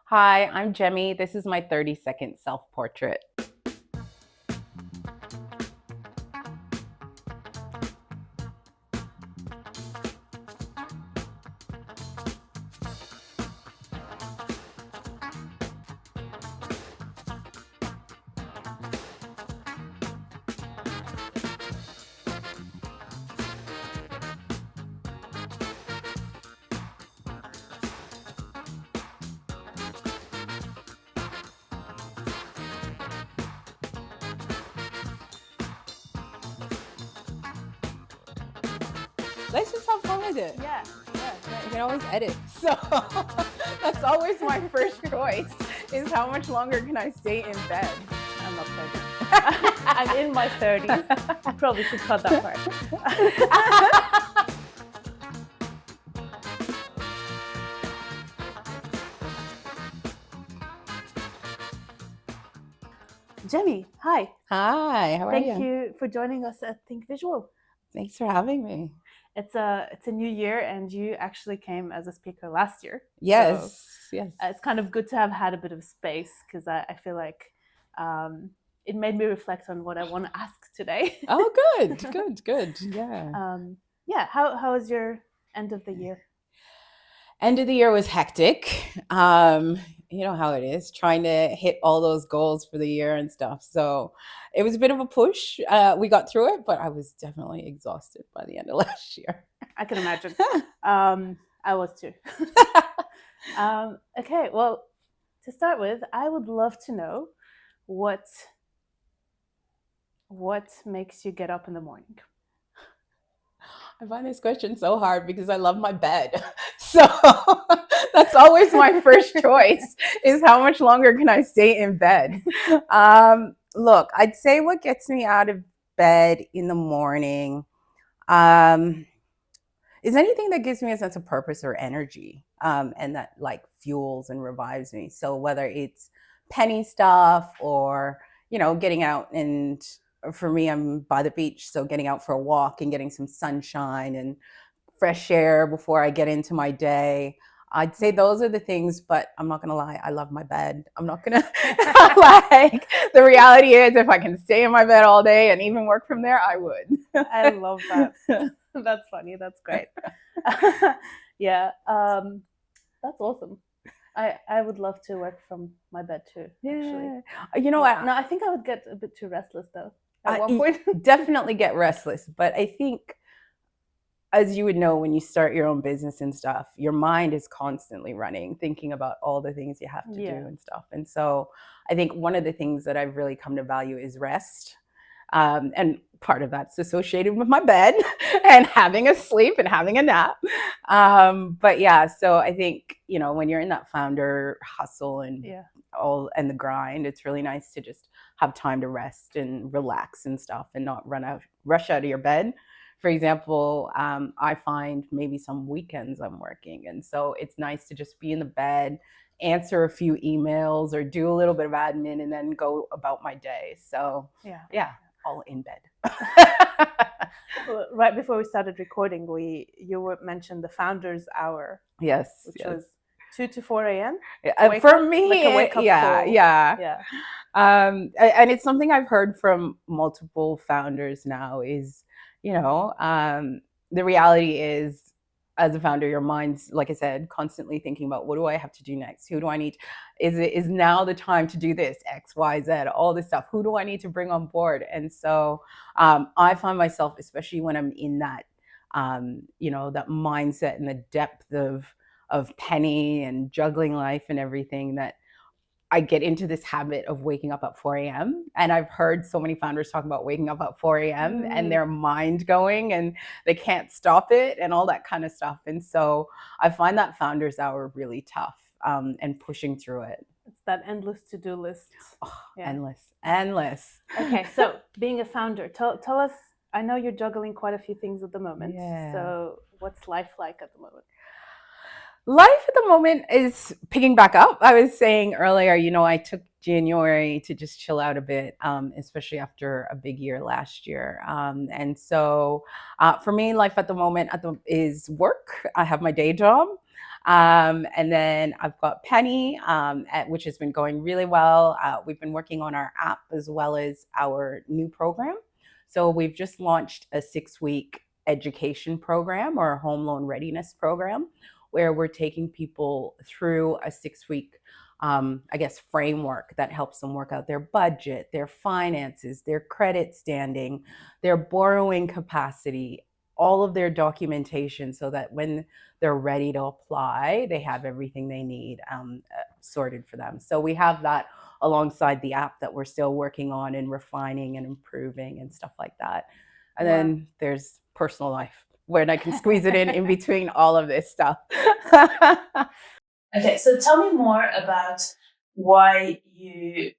Hi, I'm Jemi. This is my 30-second self-portrait. Let's just have fun with it. Yeah. You can always edit. So that's always my first choice is how much longer can I stay in bed? I'm not 30. I'm in my 30s. I probably should cut that part. Jemi, hi. Hi, how are you? Thank you for joining us at Think Visual. Thanks for having me. It's a new year, and you actually came as a speaker last year. Yes. It's kind of good to have had a bit of space because I feel like it made me reflect on what I want to ask today. Oh, good. Yeah. How was your end of the year? End of the year was hectic. You know how it is, trying to hit all those goals for the year and stuff. So it was a bit of a push. We got through it, but I was definitely exhausted by the end of last year. I can imagine. I was too. Okay, well, to start with, I would love to know what makes you get up in the morning. I find this question so hard because I love my bed. So that's always my first choice is how much longer can I stay in bed? Look, I'd say what gets me out of bed in the morning is anything that gives me a sense of purpose or energy, and that like fuels and revives me. So whether it's penny stuff or, getting out, and for me, I'm by the beach. So getting out for a walk and getting some sunshine and fresh air before I get into my day. I'd say those are the things, but I'm not going to lie. I love my bed. I'm not going to like, the reality is if I can stay in my bed all day and even work from there, I would. I love that. That's funny. That's great. Yeah. That's awesome. I would love to work from my bed too. Actually. You know what? No, I think I would get a bit too restless though at one point. Definitely get restless. But I think, as you would know, when you start your own business and stuff, your mind is constantly running, thinking about all the things you have to do and stuff. And so I think one of the things that I've really come to value is rest. And part of that's associated with my bed and having a sleep and having a nap. But yeah, so I think, when you're in that founder hustle and the grind, it's really nice to just have time to rest and relax and stuff and not rush out of your bed. For example, I find maybe some weekends I'm working. And so it's nice to just be in the bed, answer a few emails or do a little bit of admin and then go about my day. So yeah, all in bed. Well, right before we started recording, you mentioned the Founders Hour. Yes. Which was 2 to 4 a.m. For me, like a wake up call. Yeah. And it's something I've heard from multiple founders now is, the reality is, as a founder, your mind's, like I said, constantly thinking about what do I have to do next? Who do I need? Is now the time to do this? X, Y, Z, all this stuff. Who do I need to bring on board? And so I find myself, especially when I'm in that, that mindset and the depth of penny and juggling life and everything, that I get into this habit of waking up at 4 a.m. And I've heard so many founders talk about waking up at 4 a.m. and their mind going and they can't stop it and all that kind of stuff. And so I find that Founders Hour really tough, and pushing through it. It's that endless to-do list. Oh, endless. Okay, so being a founder, tell us, I know you're juggling quite a few things at the moment. Yeah. So what's life like at the moment? Life at the moment is picking back up. I was saying earlier, I took January to just chill out a bit, especially after a big year last year. And so for me, life at the moment is work. I have my day job. And then I've got Penny, which has been going really well. We've been working on our app as well as our new program. So we've just launched a 6-week education program, or a home loan readiness program, where we're taking people through a 6-week framework that helps them work out their budget, their finances, their credit standing, their borrowing capacity, all of their documentation, so that when they're ready to apply, they have everything they need sorted for them. So we have that alongside the app that we're still working on and refining and improving and stuff like that. And then there's personal life, when I can squeeze it in between all of this stuff. Okay, so tell me more about why you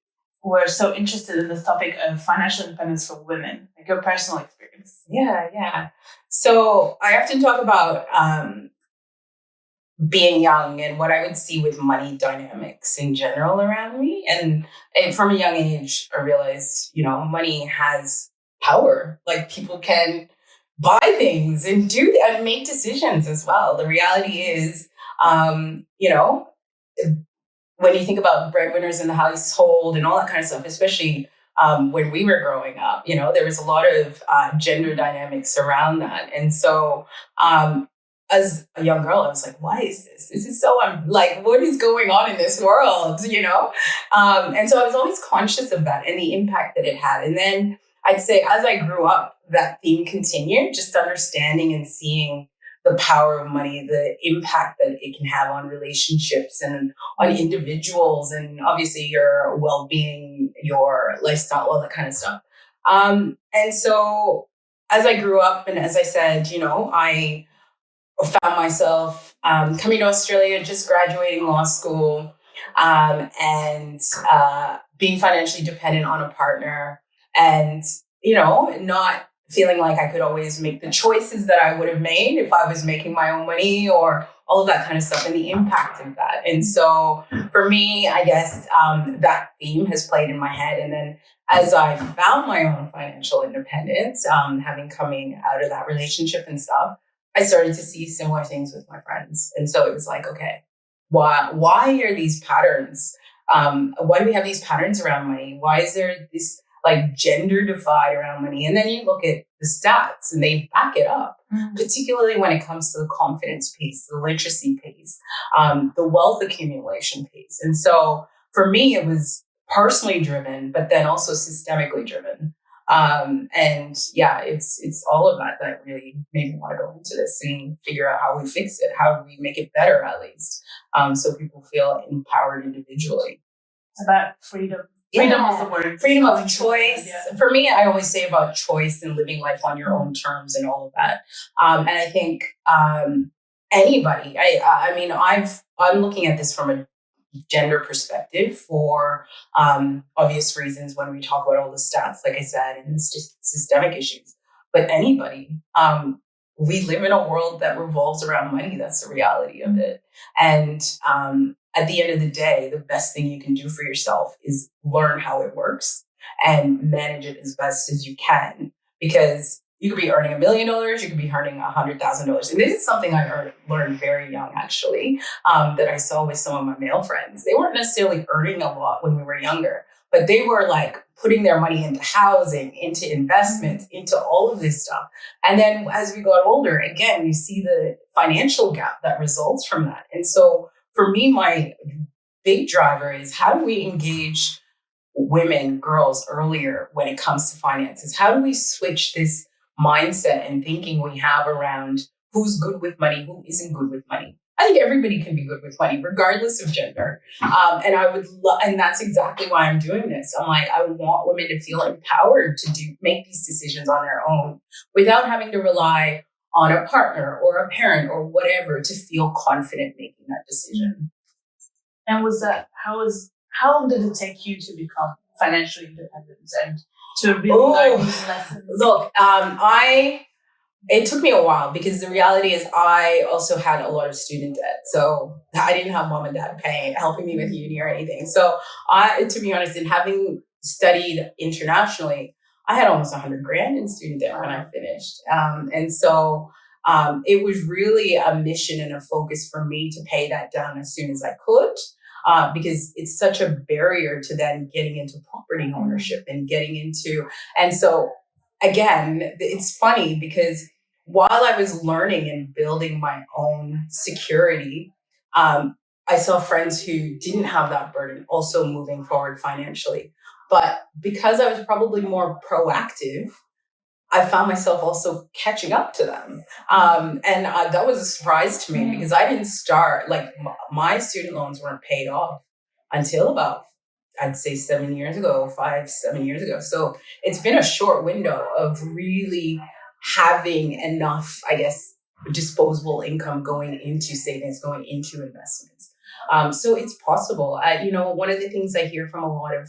were so interested in this topic of financial independence for women, like your personal experience. Yeah. So I often talk about being young and what I would see with money dynamics in general around me. And from a young age, I realized, money has power. Like, people can buy things and and make decisions as well. The reality is, when you think about breadwinners in the household and all that kind of stuff, especially when we were growing up, there was a lot of gender dynamics around that. And so as a young girl, I was like, why is this? This is so, what is going on in this world, And so I was always conscious of that and the impact that it had. And then I'd say as I grew up, that theme continued, just understanding and seeing the power of money, the impact that it can have on relationships and on individuals, and obviously your well-being, your lifestyle, all that kind of stuff. And so as I grew up, and as I said, I found myself coming to Australia, just graduating law school, and being financially dependent on a partner, and, not feeling like I could always make the choices that I would have made if I was making my own money, or all of that kind of stuff, and the impact of that. And so for me, I guess that theme has played in my head. And then as I found my own financial independence, coming out of that relationship and stuff, I started to see similar things with my friends. And so it was like, okay, why are these patterns? Why do we have these patterns around money? Why is there this gender divide around money? And then you look at the stats and they back it up, particularly when it comes to the confidence piece, the literacy piece, the wealth accumulation piece. And so for me, it was personally driven, but then also systemically driven. It's all of that really made me want to go into this and figure out how we fix it, how we make it better, at least, so people feel empowered individually. It's about freedom. Freedom was the word. Freedom of choice. Yeah. For me, I always say about choice and living life on your own terms and all of that. And I think anybody, I'm looking at this from a gender perspective for obvious reasons when we talk about all the stats, like I said, and it's just systemic issues. But anybody, we live in a world that revolves around money. That's the reality of it. And at the end of the day, the best thing you can do for yourself is learn how it works and manage it as best as you can, because you could be earning $1 million, you could be earning $100,000. And this is something I learned very young, actually, that I saw with some of my male friends. They weren't necessarily earning a lot when we were younger, but they were putting their money into housing, into investments, into all of this stuff. And then as we got older, again, you see the financial gap that results from that. And so for me, my big driver is, how do we engage women, girls earlier when it comes to finances? How do we switch this mindset and thinking we have around who's good with money, who isn't good with money? I think everybody can be good with money, regardless of gender. And I would and that's exactly why I'm doing this. I'm like, I want women to feel empowered to make these decisions on their own without having to rely on a partner or a parent or whatever to feel confident making that decision. And how long did it take you to become financially independent and to really learn these lessons? Look, it took me a while, because the reality is I also had a lot of student debt. So I didn't have mom and dad helping me with uni or anything. So to be honest, in having studied internationally, I had almost $100,000 in student debt when I finished. And so it was really a mission and a focus for me to pay that down as soon as I could. Because it's such a barrier to then getting into property ownership and getting into, and so again, it's funny because while I was learning and building my own security, I saw friends who didn't have that burden also moving forward financially. But because I was probably more proactive, I found myself also catching up to them. And that was a surprise to me because I didn't start, like, my student loans weren't paid off until about, I'd say 7 years ago, 7 years ago. So it's been a short window of really having enough, I guess, disposable income going into savings, going into investments. So it's possible. One of the things I hear from a lot of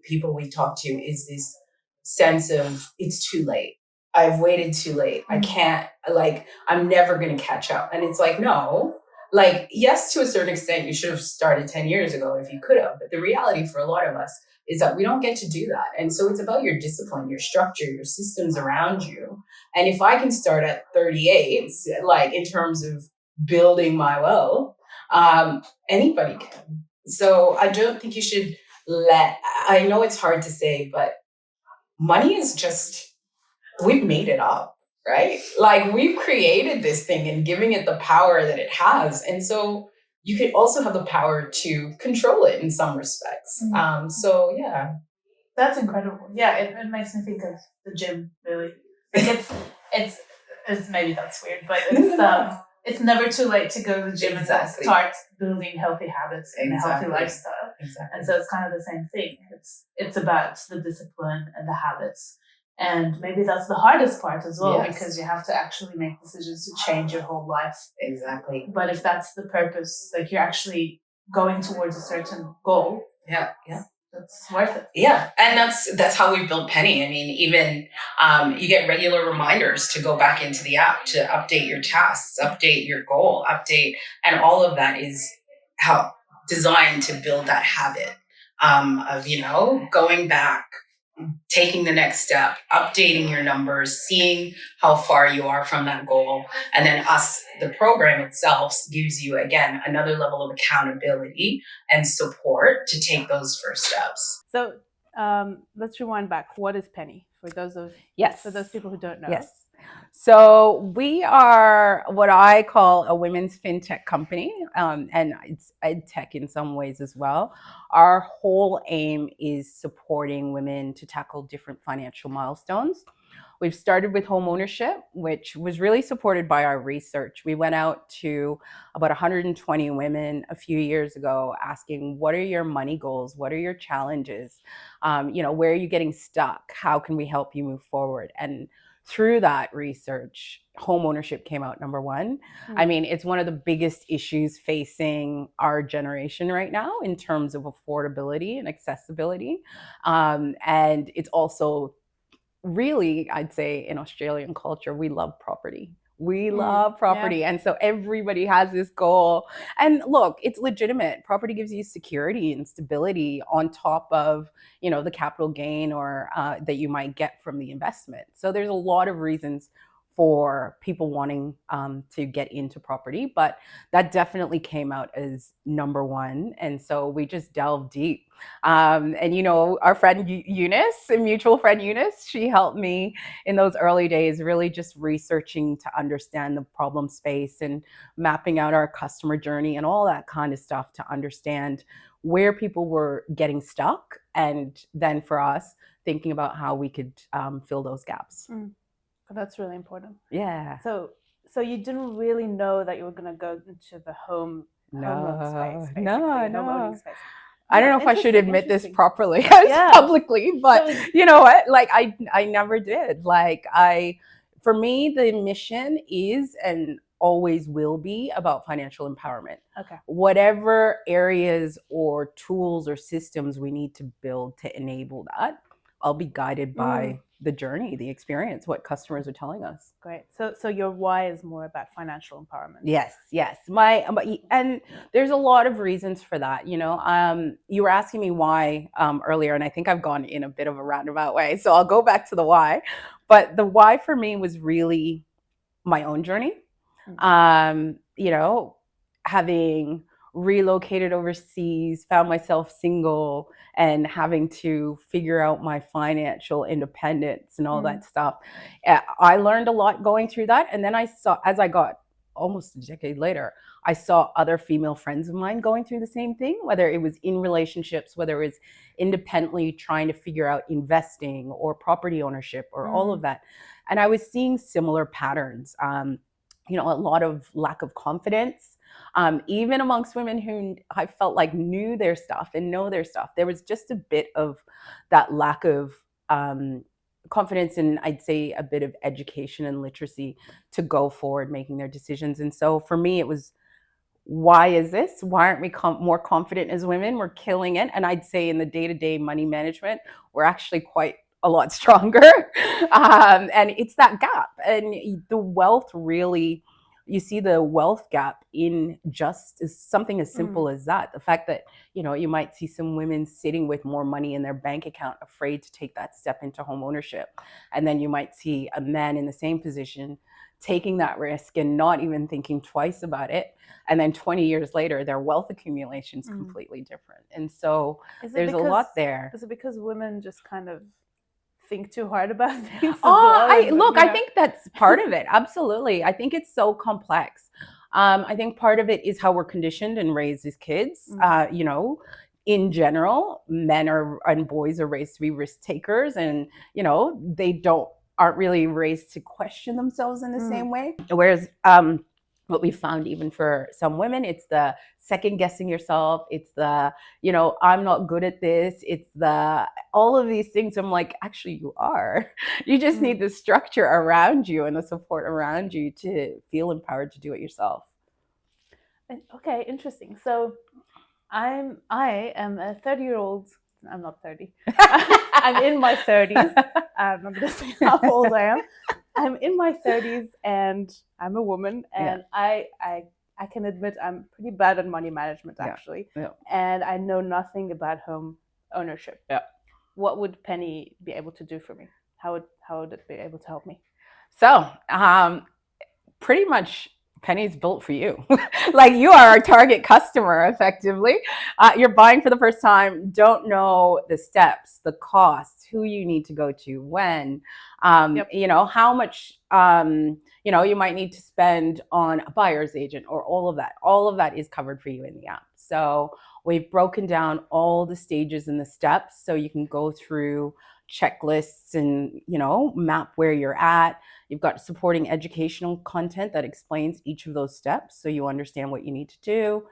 people we talk to is this sense of it's too late. I've waited too late. I can't, like, I'm never going to catch up. And it's like, no, like, yes, to a certain extent, you should have started 10 years ago if you could have. But the reality for a lot of us is that we don't get to do that. And so it's about your discipline, your structure, your systems around you. And if I can start at 38, like, in terms of building my wealth, anybody can. So I don't think you should I know it's hard to say, but money is just, we've made it up, right? Like, we've created this thing and giving it the power that it has. And so you could also have the power to control it in some respects. So yeah. That's incredible. Yeah, it makes me think of the gym, really. Like it's maybe that's weird, but it's never too late to go to the gym and start building healthy habits and a healthy lifestyle. Exactly. And so it's kind of the same thing. It's about the discipline and the habits. And maybe that's the hardest part as well, because you have to actually make decisions to change your whole life. Exactly. But if that's the purpose, like, you're actually going towards a certain goal. Yeah. That's worth it. Yeah, and that's how we built Penny. I mean, even you get regular reminders to go back into the app to update your tasks, update your goal, and all of that is how designed to build that habit of going back, taking the next step, updating your numbers, seeing how far you are from that goal. And then the program itself gives you, again, another level of accountability and support to take those first steps. So let's rewind back. What is Penny for those people who don't know? Yes. So we are what I call a women's fintech company, and it's ed tech in some ways as well. Our whole aim is supporting women to tackle different financial milestones. We've started with homeownership, which was really supported by our research. We went out to about 120 women a few years ago asking, what are your money goals? What are your challenges? Where are you getting stuck? How can we help you move forward? And through that research, homeownership came out number one. I mean, it's one of the biggest issues facing our generation right now in terms of affordability and accessibility. And it's also really, I'd say, in Australian culture, we love property. We love property. Yeah. And so everybody has this goal. And look, it's legitimate. Property gives you security and stability on top of, the capital gain or that you might get from the investment. So there's a lot of reasons for people wanting to get into property, but that definitely came out as number one. And so we just delved deep. And our friend Eunice, a mutual friend Eunice, she helped me in those early days, really just researching to understand the problem space and mapping out our customer journey and all that kind of stuff to understand where people were getting stuck. And then for us, thinking about how we could fill those gaps. That's really important. Yeah. So you didn't really know that you were going to go into the home loan space, No. Space. I don't know if I should admit this properly publicly, but you know what? Like, I never did. Like, for me, the mission is and always will be about financial empowerment. Okay. Whatever areas or tools or systems we need to build to enable that, I'll be guided by the journey, the experience, what customers are telling us. Great. So your why is more about financial empowerment. Yes. And there's a lot of reasons for that. You were asking me why earlier, and I think I've gone in a bit of a roundabout way. So I'll go back to the why. But the why for me was really my own journey. Mm. You know, having relocated overseas, found myself single and having to figure out my financial independence and all that stuff. I learned a lot going through that. And then I saw, as I got almost a decade later, I saw other female friends of mine going through the same thing, whether it was in relationships, whether it was independently trying to figure out investing or property ownership or all of that. And I was seeing similar patterns. You know, a lot of lack of confidence, even amongst women who I felt like knew their stuff and know their stuff. There was just a bit of that lack of confidence, and I'd say a bit of education and literacy to go forward making their decisions. And so for me, it was, why is this? Why aren't we more confident as women? We're killing it. And I'd say in the day-to-day money management, we're actually quite a lot stronger. And it's that gap. And the wealth really, you see the wealth gap in just something as simple as that. The fact that, you know, you might see some women sitting with more money in their bank account, afraid to take that step into home ownership. And then you might see a man in the same position taking that risk and not even thinking twice about it. And then 20 years later, their wealth accumulation is completely different. And so there's a lot there. Is it because women just kind of think too hard about things? I think that's part of it. Absolutely. I think it's so complex. I think part of it is how we're conditioned and raised as kids. You know, in general, men and boys are raised to be risk takers, and, you know, they aren't really raised to question themselves in the same way. Whereas what we found, even for some women, it's the second guessing yourself. It's the, you know, I'm not good at this. It's the, all of these things. I'm like, actually, you are. You just need the structure around you and the support around you to feel empowered to do it yourself. Okay, interesting. So I am a 30-year-old. I'm not 30. I'm in my 30s. I'm not going to say how old I am. I'm in my 30s and I'm a woman, and I can admit I'm pretty bad at money management, actually. And I know nothing about home ownership. What would Penny be able to do for me? How would it be able to help me? So pretty much Penny's built for you. Like, you are our target customer, effectively. You're buying for the first time, don't know the steps, the costs, who you need to go to, when, you know, how much, you know, you might need to spend on a buyer's agent, or all of that. All of that is covered for you in the app. So we've broken down all the stages and the steps, so you can go through checklists and, you know, map where you're at. You've got supporting educational content that explains each of those steps, so you understand what you need to do.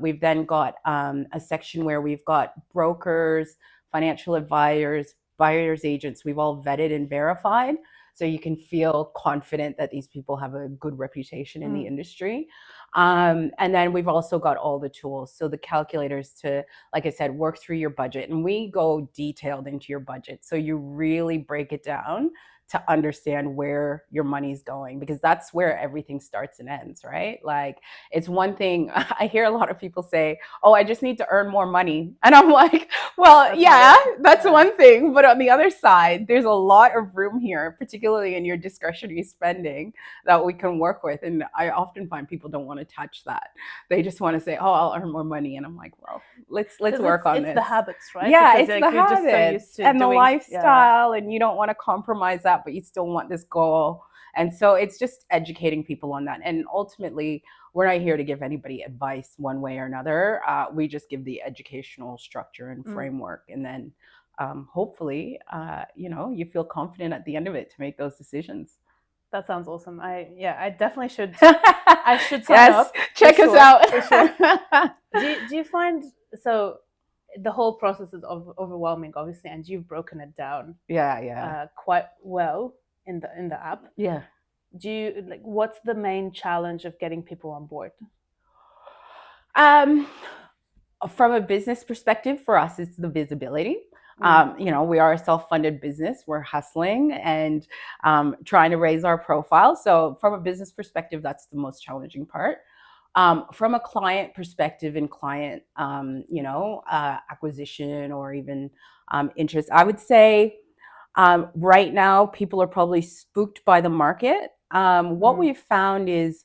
We've then got a section where we've got brokers, financial advisors, buyer's agents. We've all vetted and verified, so you can feel confident that these people have a good reputation in the industry. And then we've also got all the tools, so the calculators to, like I said, work through your budget. And we go detailed into your budget, so you really break it down to understand where your money's going, because that's where everything starts and ends, right? Like, it's one thing, I hear a lot of people say, oh, I just need to earn more money. And I'm like, well, that's one thing. But on the other side, there's a lot of room here, particularly in your discretionary spending, that we can work with. And I often find people don't want to touch that. They just want to say, oh, I'll earn more money. And I'm like, well, let's work on this. It's the habits, right? Yeah, because, it's like, the habits and the lifestyle, and you don't want to compromise that, but you still want this goal. And so it's just educating people on that. And ultimately, we're not here to give anybody advice one way or another. We just give the educational structure and framework. And then hopefully, you know, you feel confident at the end of it to make those decisions. That sounds awesome. I definitely should. I should sign up. Check us out. Do you find, so the whole process is overwhelming, obviously, and you've broken it down quite well in the app. Do you, like, what's the main challenge of getting people on board? From a business perspective, for us, it's the visibility. You know, we are a self-funded business. We're hustling and trying to raise our profile. So from a business perspective, that's the most challenging part. From a client perspective and client, you know, acquisition or even interest, I would say right now people are probably spooked by the market. What we've found is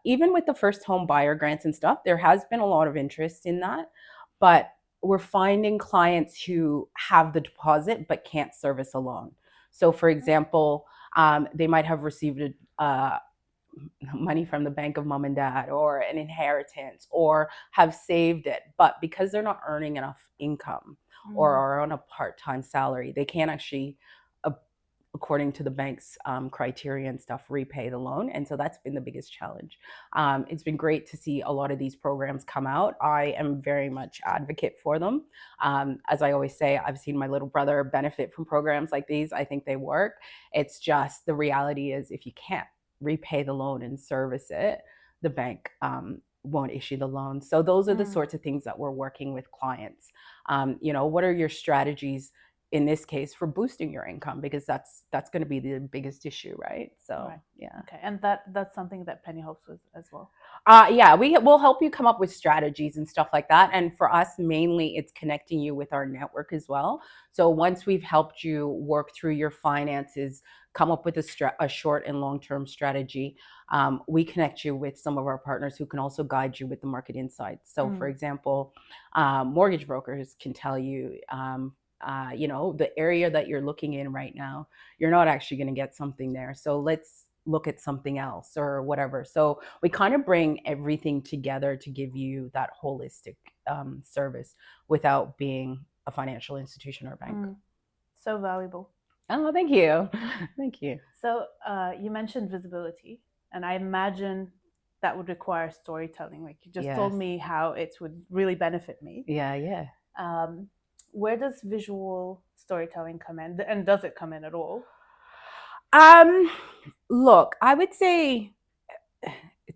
even with the first home buyer grants and stuff, there has been a lot of interest in that, but we're finding clients who have the deposit but can't service a loan. So, for example, they might have received money from the bank of mom and dad or an inheritance or have saved it, but because they're not earning enough income or are on a part-time salary, they can't actually, according to the bank's criteria and stuff, repay the loan. And so that's been the biggest challenge. It's been great to see a lot of these programs come out. I am very much advocate for them. As I always say, I've seen my little brother benefit from programs like these. I think they work. It's just the reality is if you can't repay the loan and service it, the bank won't issue the loan. So those are the sorts of things that we're working with clients. What are your strategies in this case for boosting your income, because that's going to be the biggest issue, right? So yeah. Okay, and that's something that Penny helps with as well. Yeah, we'll help you come up with strategies and stuff like that. And for us, mainly it's connecting you with our network as well. So once we've helped you work through your finances, come up with a short and long-term strategy, we connect you with some of our partners who can also guide you with the market insights. So for example, mortgage brokers can tell you, the area that you're looking in right now, you're not actually going to get something there. So let's look at something else or whatever. So we kind of bring everything together to give you that holistic service without being a financial institution or bank. So valuable. Oh, thank you. Thank you. So you mentioned visibility, and I imagine that would require storytelling. Like you just told me how it would really benefit me. Yeah. Where does visual storytelling come in, and does it come in at all? Look, I would say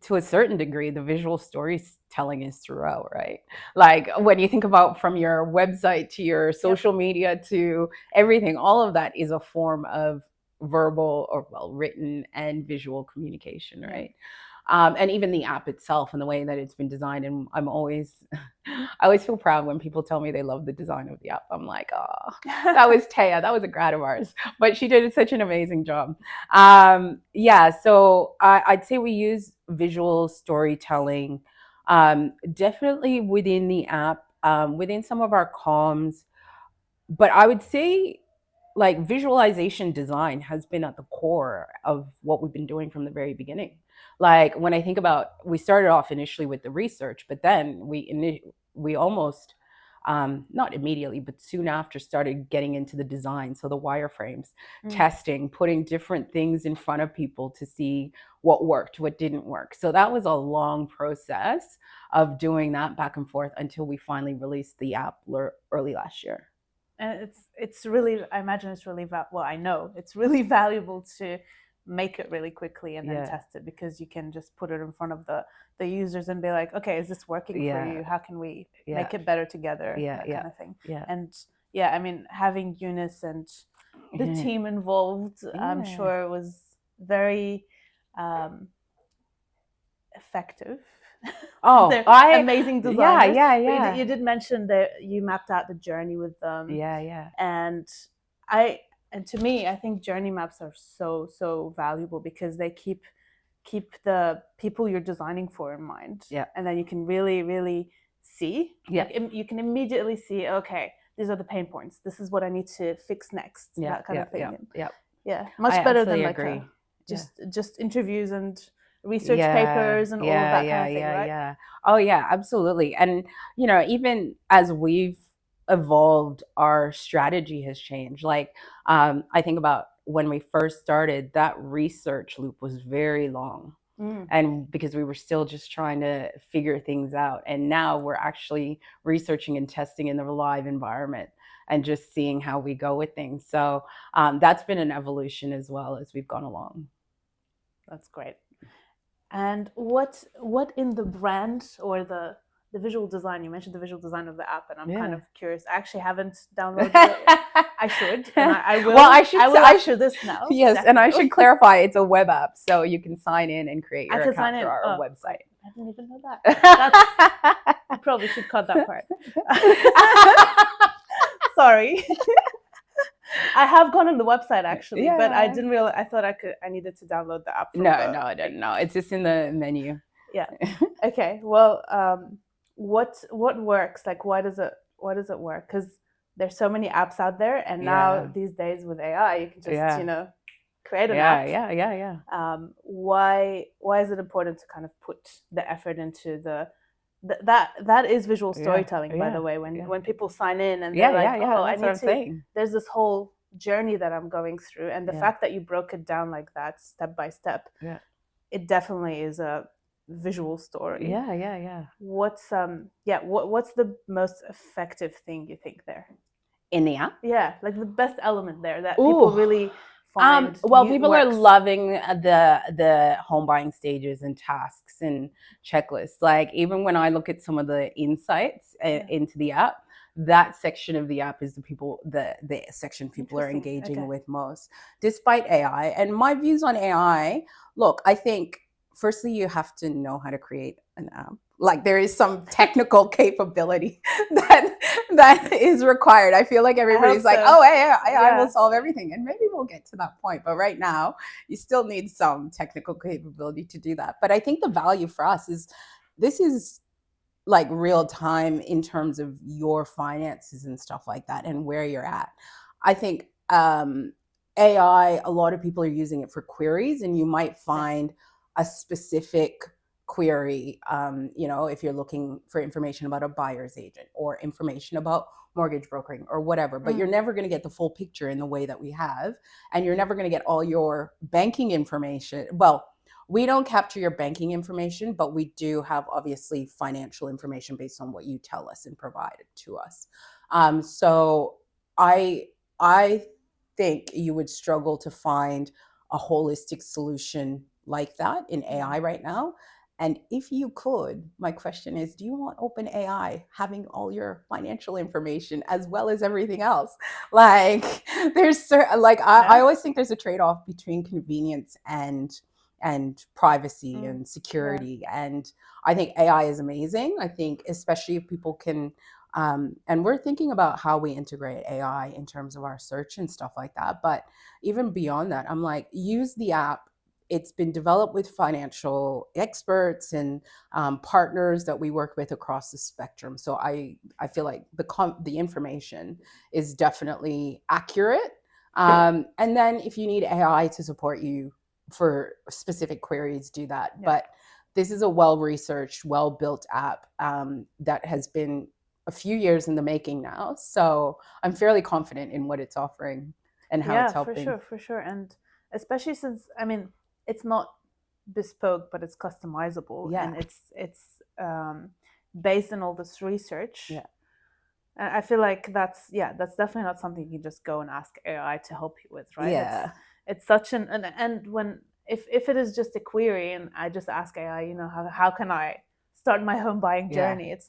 to a certain degree, the visual storytelling is throughout, right? Like when you think about from your website to your social media to everything, all of that is a form of verbal or written and visual communication, right? And even the app itself and the way that it's been designed. And I always feel proud when people tell me they love the design of the app. I'm like, oh, that was Taya. That was a grad of ours, but she did such an amazing job. So I'd say we use visual storytelling definitely within the app, within some of our comms. But I would say like visualization design has been at the core of what we've been doing from the very beginning. Like when I think about, we started off initially with the research, but then we almost, not immediately, but soon after started getting into the design. So the wireframes, testing, putting different things in front of people to see what worked, what didn't work. So that was a long process of doing that back and forth until we finally released the app early last year. And it's really, I imagine it's really, I know it's really valuable to make it really quickly and then test it, because you can just put it in front of the users and be like, okay, is this working for you? How can we make it better together? That kind of thing. And I mean, having Eunice and the team involved, I'm sure it was very effective. Oh, amazing designers. Yeah. You did mention that you mapped out the journey with them. Yeah. And to me, I think journey maps are so valuable, because they keep the people you're designing for in mind. Yeah. And then you can really see. Yeah. Like, you can immediately see, okay, these are the pain points. This is what I need to fix next. That kind of thing. Yeah. Much better than like just interviews and research papers and all of that kind of thing, right? Yeah. Oh yeah, absolutely. And even as we've evolved, our strategy has changed. Like I think about when we first started, that research loop was very long. And because we were still just trying to figure things out, and now we're actually researching and testing in the live environment and just seeing how we go with things. So that's been an evolution as well as we've gone along. That's great. And what in the brand or the visual design, you mentioned the visual design of the app, and I'm kind of curious. I actually haven't downloaded it. I should, and I will. Well, I will after this now. Yes, definitely. And I should clarify, it's a web app, so you can sign in and create your account through our website. I didn't even know that. I probably should cut that part. Sorry. I have gone on the website actually, but I Yeah. didn't realize. I thought I needed to download the app from No. It's just in the menu. Yeah. Okay. Well, what works? Like, why does it work? Because there's so many apps out there, and now Yeah. these days with AI, you can just Yeah. create an app. Yeah. Why is it important to kind of put the effort into that is visual storytelling, by the way. When people sign in and they're like, oh, that's what I'm saying. There's this whole journey that I'm going through, and the fact that you broke it down like that, step by step, it definitely is a visual story. Yeah. What's what's the most effective thing you think there in the app? Yeah, like the best element there that people really find. Well, people are loving the home buying stages and tasks and checklists. Like even when I look at some of the insights into the app, that section of the app is the section people are engaging with most, despite AI. And my views on AI, look, I think firstly you have to know how to create an app. Like there is some technical capability that is required. I feel like everybody's like, oh, AI will solve everything. And maybe we'll get to that point. But right now, you still need some technical capability to do that. But I think the value for us is this is like real time in terms of your finances and stuff like that and where you're at. I think AI, a lot of people are using it for queries, and you might find a specific query, if you're looking for information about a buyer's agent or information about mortgage brokering or whatever, but you're never going to get the full picture in the way that we have, and you're never going to get all your banking information. Well, we don't capture your banking information, but we do have obviously financial information based on what you tell us and provide it to us. So I think you would struggle to find a holistic solution like that in AI right now. And if you could, my question is, do you want OpenAI having all your financial information as well as everything else? Like there's I always think there's a trade-off between convenience and privacy and security. And I think AI is amazing. I think especially if people can, and we're thinking about how we integrate AI in terms of our search and stuff like that. But even beyond that, I'm like, use the app. It's been developed with financial experts and partners that we work with across the spectrum. So I feel like the information is definitely accurate. And then if you need AI to support you for specific queries, do that. Yeah. But this is a well-researched, well-built app that has been a few years in the making now. So I'm fairly confident in what it's offering and how it's helping. For sure. And especially since, it's not bespoke, but it's customizable, and it's based on all this research. Yeah, and I feel like that's definitely not something you can just go and ask AI to help you with, right? Yeah, it's such and when if it is just a query and I just ask AI, how can I start my home buying journey? It's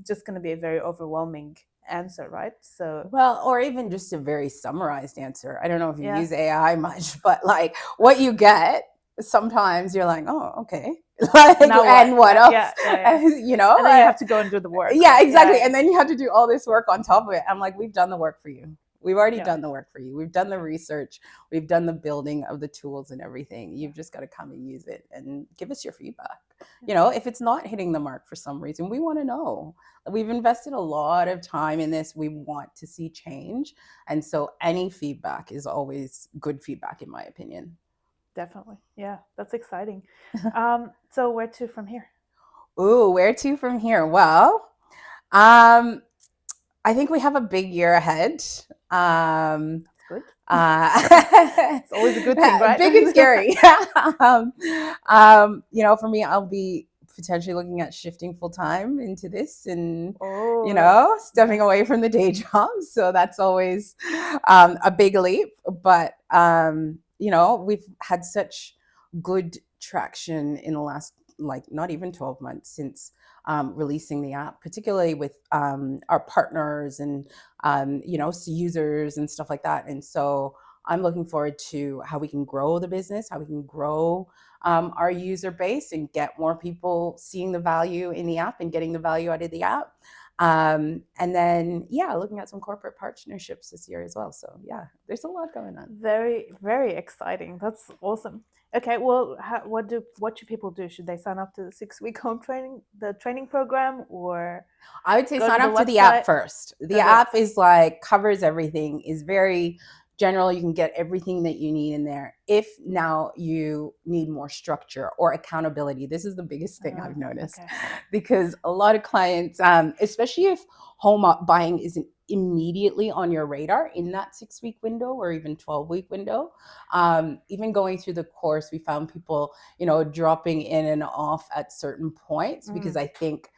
just going to be a very overwhelming answer, right? So or even just a very summarized answer. I don't know if you use AI much, but like what you get, sometimes you're like, oh, okay. Like, and what else? And then you have to go and do the work. Yeah, exactly. And then you have to do all this work on top of it. I'm like, we've done the work for you. We've already done the work for you. We've done the research. We've done the building of the tools and everything. You've just got to come and use it and give us your feedback. If it's not hitting the mark for some reason, we want to know. We've invested a lot of time in this. We want to see change. And so any feedback is always good feedback, in my opinion. Definitely. Yeah, that's exciting. So where to from here? Ooh, where to from here? Well, I think we have a big year ahead. That's good. It's always a good thing, right? Big and scary. For me, I'll be potentially looking at shifting full time into this and, stepping away from the day job. So that's always a big leap. But, we've had such good traction in the last, not even 12 months since releasing the app, particularly with our partners and, users and stuff like that. And so I'm looking forward to how we can grow the business, how we can grow our user base and get more people seeing the value in the app and getting the value out of the app. And then, looking at some corporate partnerships this year as well. So there's a lot going on. Very, very exciting. That's awesome. Okay, well, what should people do? Should they sign up to the 6-week the training program, or I would say go to sign the up to the app website? first. The Okay. app is like covers everything, is very general. You can get everything that you need in there. If now you need more structure or accountability, this is the biggest thing I've noticed. Okay. Because a lot of clients, especially if home buying isn't immediately on your radar in that 6-week window or even 12-week window, even going through the course, we found people, dropping in and off at certain points because I think,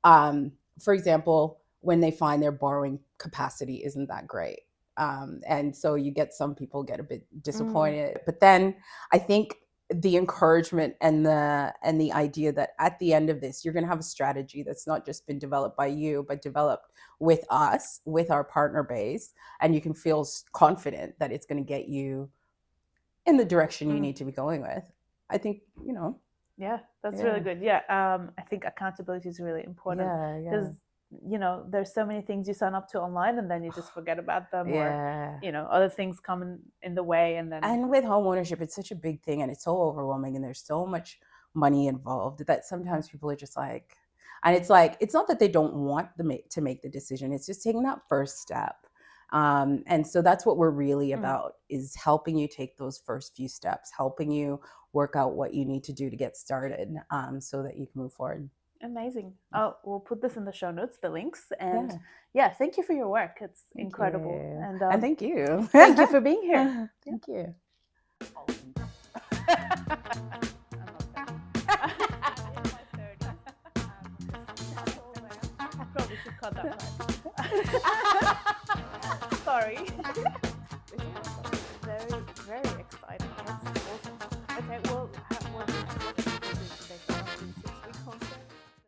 for example, when they find their borrowing capacity isn't that great. And so you get some people get a bit disappointed, but then I think the encouragement and the idea that at the end of this, you're going to have a strategy that's not just been developed by you, but developed with us, with our partner base, and you can feel confident that it's going to get you in the direction you need to be going with. I think, Yeah, that's really good. Yeah, I think accountability is really important because there's so many things you sign up to online and then you just forget about them, or other things come in the way, and with home ownership, it's such a big thing and it's so overwhelming and there's so much money involved that sometimes people are just like, and it's like, it's not that they don't want to make the decision, it's just taking that first step. And so that's what we're really about, is helping you take those first few steps, helping you work out what you need to do to get started, so that you can move forward. Amazing. We'll put this in the show notes, the links. And thank you for your work. It's incredible. And thank you. Thank you for being here. Thank you. Probably should cut that part. Sorry. Very, very exciting.